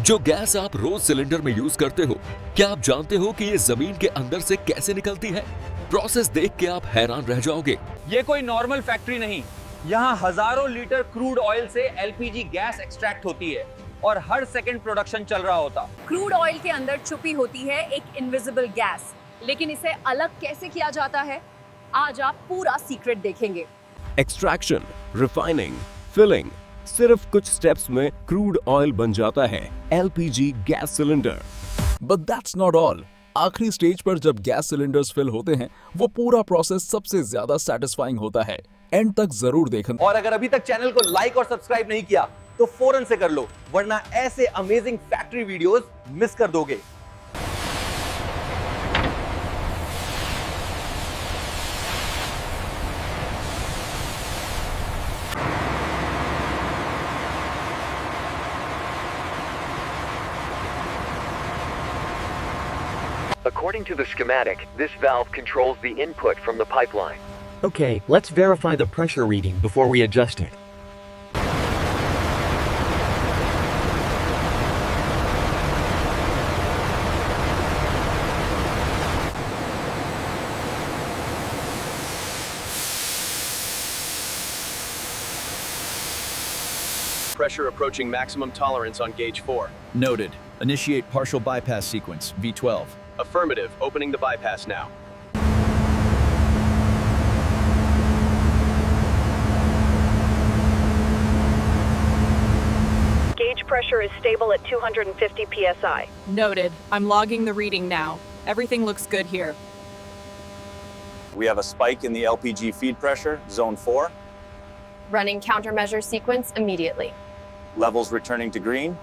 जो गैस आप रोज सिलेंडर में यूज करते हो, क्या आप जानते हो कि ये जमीन के अंदर से कैसे निकलती है? प्रोसेस देख के आप हैरान रह जाओगे। ये कोई नॉर्मल फैक्ट्री नहीं, यहाँ हजारों लीटर क्रूड ऑयल से एलपीजी गैस एक्सट्रैक्ट होती है और हर सेकंड प्रोडक्शन चल रहा होता। क्रूड ऑयल के अंदर छुपी होती है एक इनविजिबल गैस, लेकिन इसे अलग कैसे किया जाता है, आज आप पूरा सीक्रेट देखेंगे। एक्सट्रैक्शन, रिफाइनिंग, फिलिंग, सिर्फ कुछ स्टेप्स में क्रूड ऑयल बन जाता है LPG gas cylinder. But that's not all. आखिरी स्टेज पर जब गैस सिलेंडर्स फिल होते हैं, वो पूरा प्रोसेस सबसे ज्यादा सेटिस्फाइंग होता है। एंड तक जरूर देखना। और अगर अभी तक चैनल को लाइक और सब्सक्राइब नहीं किया तो फौरन से कर लो, वरना ऐसे अमेजिंग फैक्ट्री वीडियोस मिस कर दोगे। According to the schematic, this valve controls the input from the pipeline. Okay, let's verify the pressure reading before we adjust it. Pressure approaching maximum tolerance on gauge 4. Noted. Initiate partial bypass sequence, V12. Affirmative, opening the bypass now. Gauge pressure is stable at 250 psi. Noted. I'm logging the reading now. Everything looks good here. We have a spike in the LPG feed pressure, zone 4. Running countermeasure sequence immediately. Levels returning to green.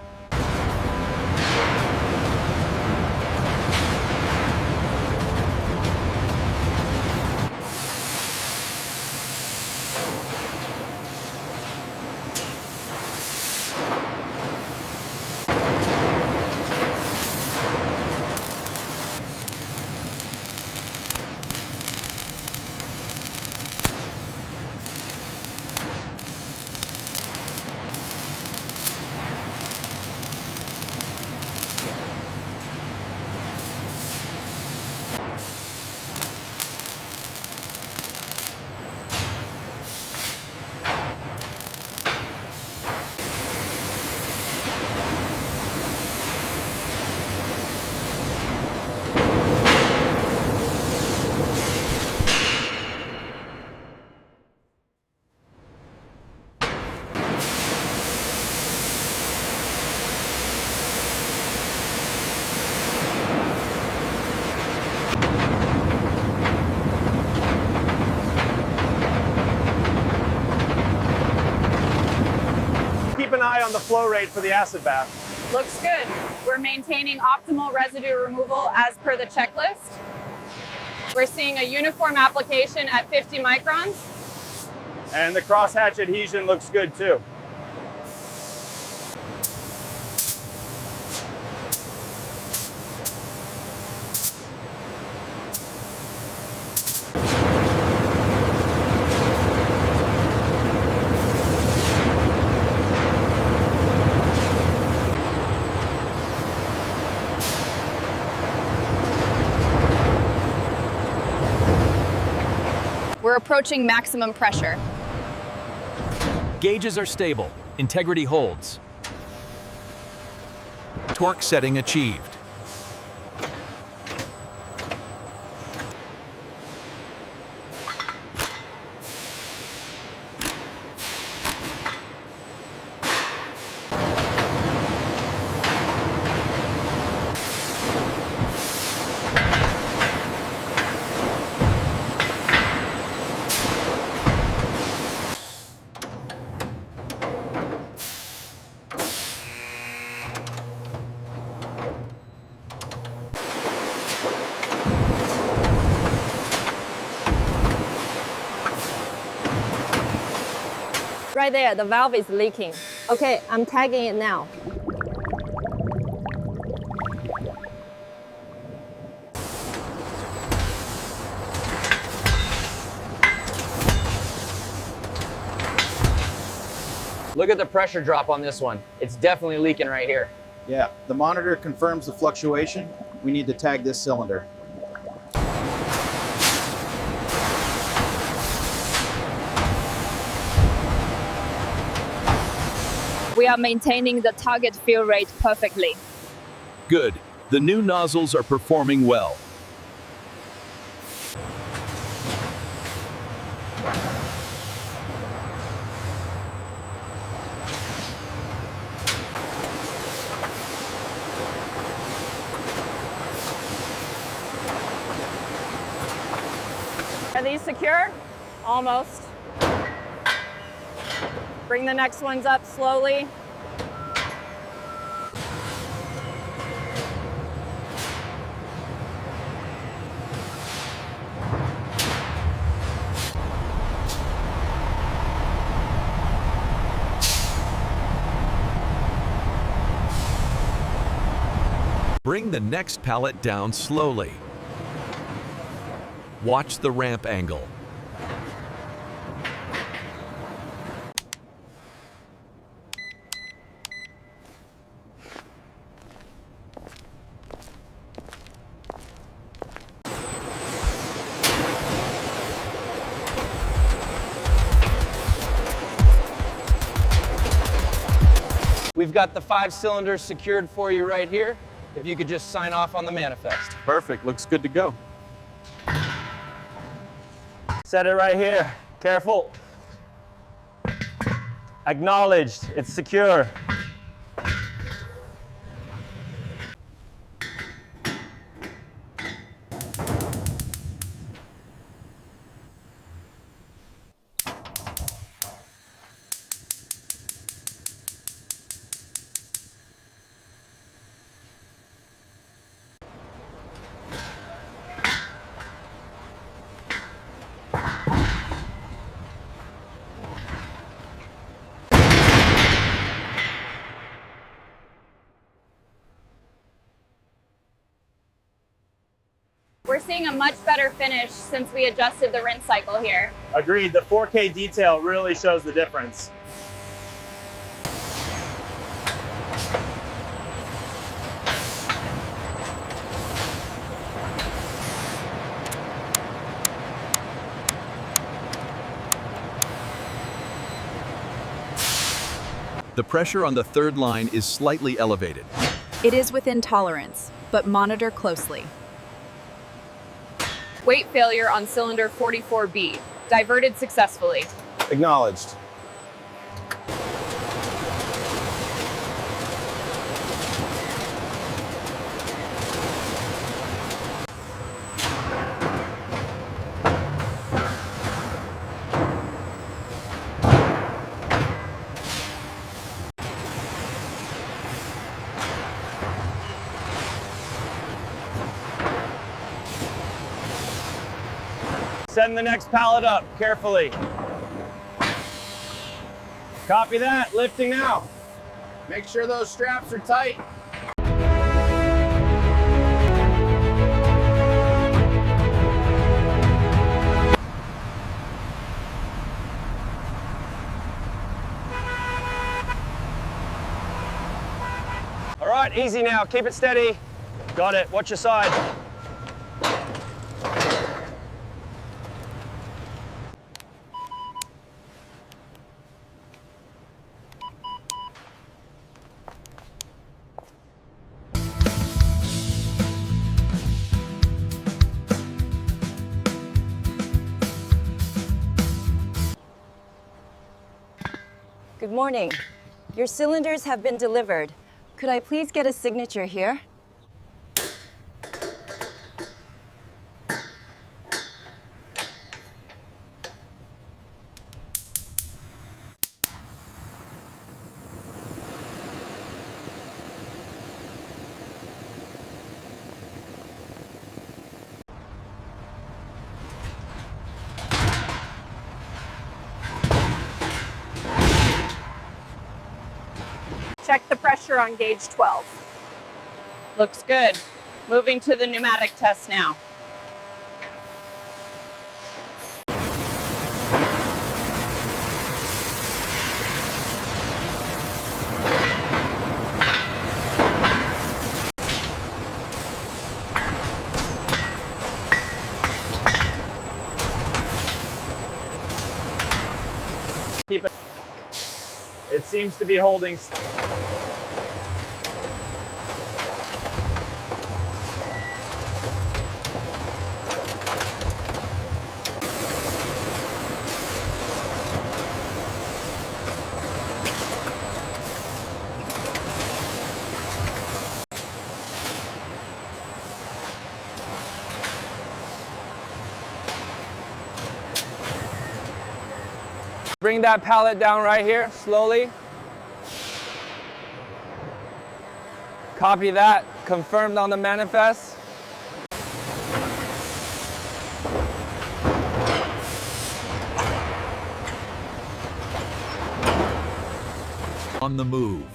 Keep an eye on the flow rate for the acid bath. Looks good. We're maintaining optimal residue removal as per the checklist. We're seeing a uniform application at 50 microns. And the crosshatch adhesion looks good too. We're approaching maximum pressure. Gauges are stable. Integrity holds. Torque setting achieved. Right there, the valve is leaking. Okay, I'm tagging it now. Look at the pressure drop on this one. It's definitely leaking right here. Yeah, the monitor confirms the fluctuation. We need to tag this cylinder. We are maintaining the target fill rate perfectly. Good. The new nozzles are performing well. Are these secure? Almost. Bring the next ones up slowly. Bring the next pallet down slowly. Watch the ramp angle. We've got the 5 cylinders secured for you right here. If you could just sign off on the manifest. Perfect, looks good to go. Set it right here. Careful. Acknowledged. It's secure. We're seeing a much better finish since we adjusted the rinse cycle here. Agreed, the 4K detail really shows the difference. The pressure on the third line is slightly elevated. It is within tolerance, but monitor closely. Weight failure on cylinder 44B. Diverted successfully. Acknowledged. Send the next pallet up, carefully. Copy that, lifting now. Make sure those straps are tight. All right, easy now, keep it steady. Got it, watch your side. Good morning. Your cylinders have been delivered. Could I please get a signature here? Check the pressure on gauge 12. Looks good. Moving to the pneumatic test now. It seems to be holding. Bring that pallet down right here, slowly. Copy that, confirmed on the manifest. On the move,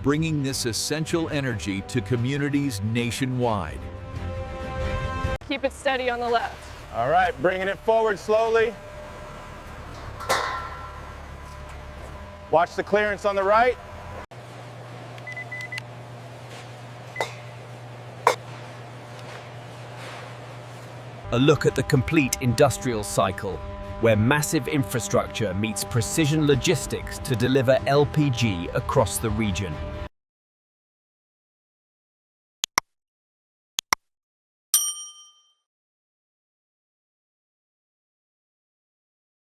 bringing this essential energy to communities nationwide. Keep it steady on the left. All right, bringing it forward slowly. Watch the clearance on the right. A look at the complete industrial cycle, where massive infrastructure meets precision logistics to deliver LPG across the region.